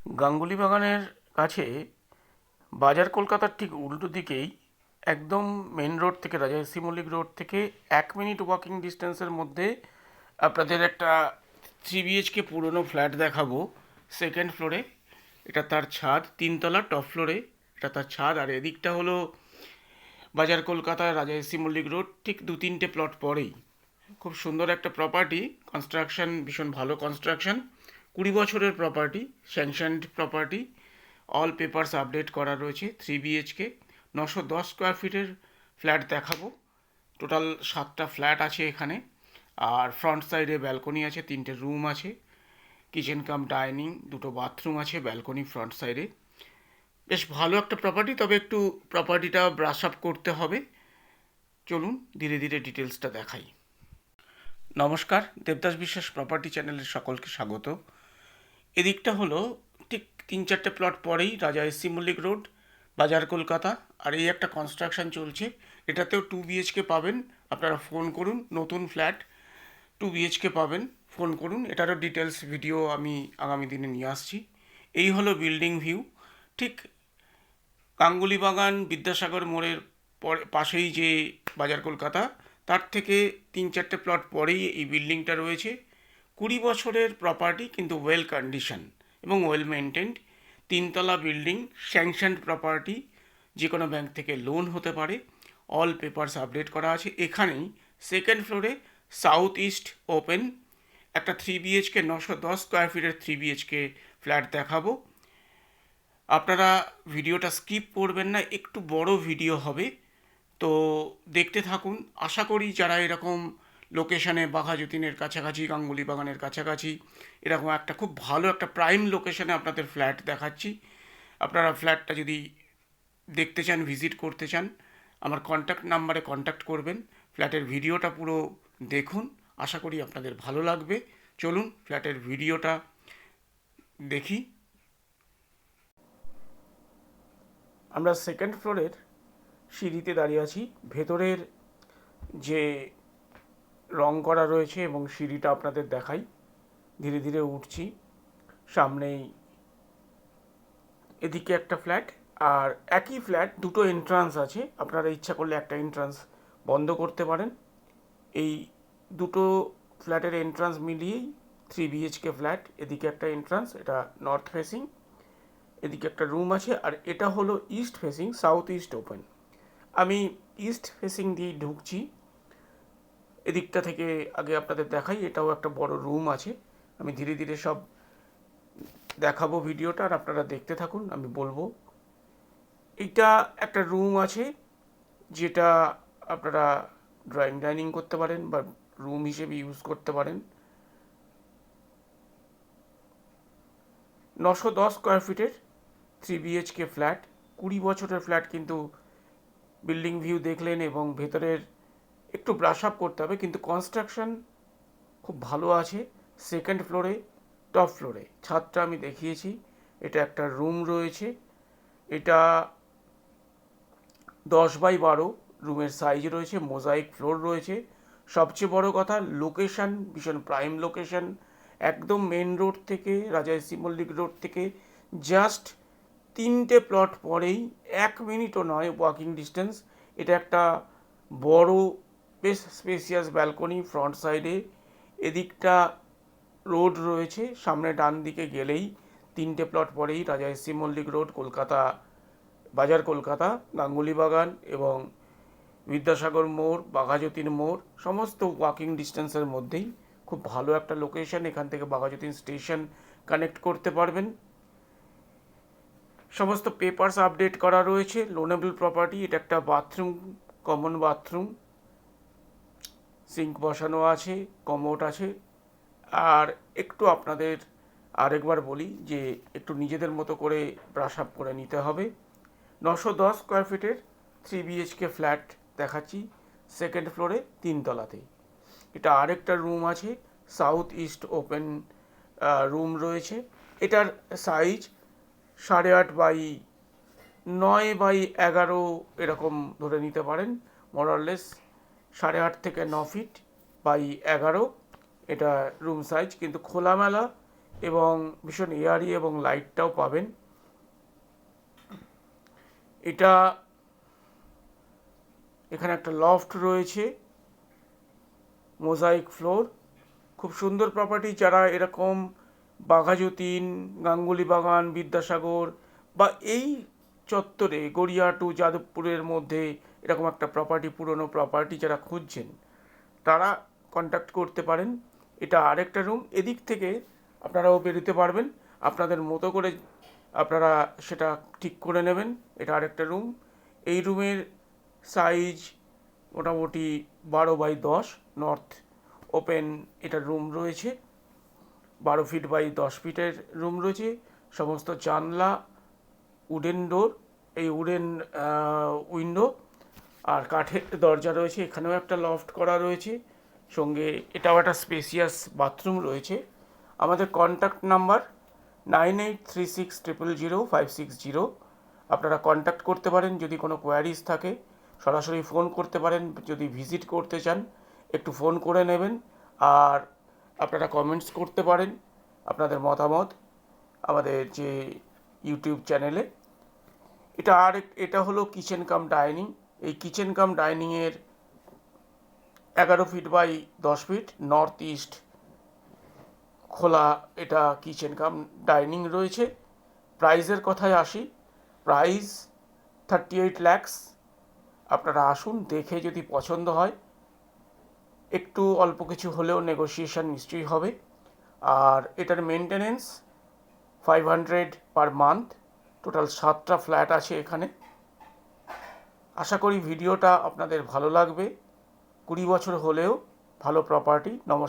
গাঙ্গুলি বাগানের কাছে বাজার কলকাতার ঠিক উল্টো দিকেই একদম মেন রোড থেকে রাজা মল্লিক রোড থেকে 1 মিনিট ওয়াকিং ডিস্টেন্সের মধ্যে আপনাদের একটা 3 BHK পুরনো ফ্ল্যাট দেখাবো। সেকেন্ড ফ্লোরে, এটা তার ছাদ, 3 তলা, টপ ফ্লোরে এটা তার ছাদ। আর এদিকটা হলো বাজার কলকাতার রাজা মল্লিক রোড, ঠিক 2-3টে প্লট পরেই। খুব সুন্দর একটা প্রপার্টি, কনস্ট্রাকশন ভীষণ ভালো কনস্ট্রাকশন, 20 বছরের property, sanctioned property, all papers update করা রয়েছে। 3 BHK, 910 স্কোয়ার ফিটের ফ্ল্যাট দেখাবো। টোটাল 7টা ফ্ল্যাট আছে এখানে। আর ফ্রন্ট সাইডে ব্যালকনি আছে, 3টে রুম আছে, কিচেন কাম ডাইনিং, 2টো বাথরুম আছে, ব্যালকনি ফ্রন্ট সাইডে। বেশ ভালো একটা প্রপার্টি, তবে একটু প্রপার্টিটা ব্রাশ আপ করতে হবে। চলুন ধীরে ধীরে ডিটেলসটা দেখাই। নমস্কার, দেবদাস বিশ্বাস প্রপার্টি চ্যানেলের সকলকে স্বাগত। এদিকটা হলো ঠিক 3-4টে প্লট পরেই রাজা মল্লিক রোড, বাজার কলকাতা। আর এই একটা কনস্ট্রাকশন চলছে, এটাতেও 2 BHK পাবেন। আপনারা ফোন করুন, নতুন ফ্ল্যাট, 2 BHK পাবেন, ফোন করুন। এটারও ডিটেলস ভিডিও আমি আগামী দিনে নিয়ে আসছি। এই হলো বিল্ডিং ভিউ। ঠিক গাঙ্গুলি বাগান বিদ্যাসাগর মোড়ের পাশেই যে বাজার কলকাতা, তার থেকে 3-4টে প্লট পরেই এই বিল্ডিংটা রয়েছে। 20 বছরের প্রপার্টি, কিন্তু ওয়েল কন্ডিশন এবং ওয়েল মেনটেন্ড। 3 তলা বিল্ডিং, স্যাংশনড প্রপার্টি, যে কোনো ব্যাংক থেকে লোন হতে পারে। অল পেপারস আপডেট করা আছে। এখানেই সেকেন্ড ফ্লোরে সাউথ ইস্ট ওপেন একটা 3 BHK, 910 স্কোয়ার ফিটের 3 BHK ফ্ল্যাট দেখাবো। আপনারা ভিডিওটা স্কিপ করবেন না, একটু বড় ভিডিও হবে, তো দেখতে থাকুন। আশা করি যারা এরকম লোকেশনে, বাঘা যতীনের কাছাকাছি, গাঙ্গুলি বাগানের কাছাকাছি, এরকম একটা খুব ভালো একটা প্রাইম লোকেশনে আপনাদের ফ্ল্যাট দেখাচ্ছি। আপনারা ফ্ল্যাটটা যদি দেখতে চান, ভিজিট করতে চান, আমার কন্ট্যাক্ট নাম্বারে কন্ট্যাক্ট করবেন। ফ্ল্যাটের ভিডিওটা পুরো দেখুন, আশা করি আপনাদের ভালো লাগবে। চলুন ফ্ল্যাটের ভিডিওটা দেখি। আমরা সেকেন্ড ফ্লোরের সিঁড়িতে দাঁড়িয়ে আছি। ভেতরের যে রং করা রয়েছে এবং সিঁড়িটা আপনাদের দেখাই। ধীরে ধীরে উঠছি। সামনেই এদিকে একটা ফ্ল্যাট, আর একই ফ্ল্যাট, 2টো এন্ট্রান্স আছে। আপনারা ইচ্ছা করলে একটা এন্ট্রান্স বন্ধ করতে পারেন। এই 2টো ফ্ল্যাটের এন্ট্রান্স মিলিয়েই 3 BHK ফ্ল্যাট। এদিকে একটা এন্ট্রান্স, এটা নর্থ ফেসিং। এদিকে একটা রুম আছে, আর এটা হলো east facing, south east open. আমি ইস্ট ফেসিং দিয়ে ঢুকছি। এদিকটা থেকে আগে আপনাদের দেখাই, এটাও একটা বড় রুম আছে। আমি ধীরে ধীরে সব দেখাবো ভিডিওটা, আর আপনারা দেখতে থাকুন, আমি বলবো। এইটা একটা রুম আছে, যেটা আপনারা ড্রয়িং ডাইনিং করতে পারেন বা রুম হিসেবে ইউজ করতে পারেন। 910 স্কোয়ার ফিটের 3 BHK ফ্ল্যাট, 20 বছরের ফ্ল্যাট, কিন্তু বিল্ডিং ভিউ দেখলেন এবং ভেতরের একটু ব্রাশ আপ করতে হবে, কিন্তু কনস্ট্রাকশন খুব ভালো আছে। সেকেন্ড ফ্লোরে, টপ ফ্লোরে ছাদটা আমি দেখিয়েছি। এটা একটা রুম রয়েছে, এটা 10x12 রুমের সাইজ রয়েছে, মোজাইক ফ্লোর রয়েছে। সবচেয়ে বড় কথা, লোকেশন ভীষণ প্রাইম লোকেশন। একদম মেন রোড থেকে, রাজা মল্লিক রোড থেকে জাস্ট 3টে প্লট পরেই, 1 মিনিটও নয় ওয়াকিং ডিস্টেন্স। এটা একটা বড়, বেশ স্পেসিয়াস ব্যালকনি ফ্রন্ট সাইডে। এদিকটা রোড রয়েছে, সামনে ডান দিকে গেলেই 3টে প্লট পরেই রাজা মল্লিক রোড, কলকাতা, বাজার কলকাতা, গাঙ্গুলি বাগান এবং বিদ্যাসাগর মোড়, বাঘাযতীন মোড়, সমস্ত ওয়াকিং ডিস্টেন্সের মধ্যেই। খুব ভালো একটা লোকেশন। এখান থেকে বাঘাযতীন স্টেশন কানেক্ট করতে পারবেন। সমস্ত পেপারস আপডেট করা রয়েছে, লোনেবল প্রপার্টি। এটা একটা বাথরুম, কমন বাথরুম, সিঙ্ক বসানো আছে, কমোড আছে। আর একটু আপনাদের আরেকবার বলি যে একটু নিজেদের মতো করে ব্রাশ আপ করে নিতে হবে। 910 স্কোয়ার ফিটের 3 BHK ফ্ল্যাট দেখাচ্ছি, সেকেন্ড ফ্লোরে, 3 তলাতেই। এটা আরেকটা রুম আছে, সাউথ ইস্ট ওপেন রুম রয়েছে। এটার সাইজ 8.5x9x11 এরকম ধরে নিতে পারেন, মোরারলেস 8.5 থেকে 9 ফিট বাই 11 এটা রুম সাইজ, কিন্তু খোলামেলা এবং ভীষণ এয়ারি এবং লাইটটাও পাবেন। এটা এখানে একটা লফট রয়েছে, মোজাইক ফ্লোর, খুব সুন্দর প্রপার্টি। যারা এরকম বাঘাযতীন, গাঙ্গুলি বাগান, বিদ্যাসাগর বা এই চত্বরে গড়িয়া টু যাদবপুরের মধ্যে এরকম একটা প্রপার্টি, পুরনো প্রপার্টি যারা খুঁজছেন তারা কন্ট্যাক্ট করতে পারেন। এটা আরেকটা রুম, এদিক থেকে আপনারাও বেরোতে পারবেন, আপনাদের মতো করে আপনারা সেটা ঠিক করে নেবেন। এটা আরেকটা রুম। এই রুমের সাইজ মোটামুটি 12x10, নর্থ ওপেন এটা রুম রয়েছে, 12 ফিট বাই 10 ফিটের রুম রয়েছে। সমস্ত জানলা, উডেন ডোর, এই উডেন উইন্ডো আর কাঠের দরজা রয়েছে। এখানেও একটা লফট করা রয়েছে, সঙ্গে এটাও একটা স্পেসিয়াস বাথরুম রয়েছে। আমাদের কন্ট্যাক্ট নাম্বার 9836000560। আপনারা কন্ট্যাক্ট করতে পারেন যদি কোনো কোয়ারিজ থাকে, সরাসরি ফোন করতে পারেন। যদি ভিজিট করতে চান একটু ফোন করে নেবেন। আর আপনারা কমেন্টস করতে পারেন আপনাদের মতামত আমাদের যে ইউটিউব চ্যানেলে। এটা হলো কিচেন কাম ডাইনিং। এই কিচেন কাম ডাইনিংয়ের 11 feet by 10 feet north east খোলা এটা কিচেন কাম ডাইনিং রয়েছে। প্রাইজের কথায় আসি, প্রাইস 38 lakhs। আপনারা আসুন, দেখে যদি পছন্দ হয় একটু অল্প কিছু হলেও নেগোসিয়েশন নিশ্চয়ই হবে। আর এটার মেনটেনেন্স 500 পার মান্থ। টোটাল 7টা ফ্ল্যাট আছে এখানে। আশা করি ভিডিওটা আপনাদের ভালো লাগবে। 20 বছর হলেও ভালো প্রপার্টি। নমস্কার।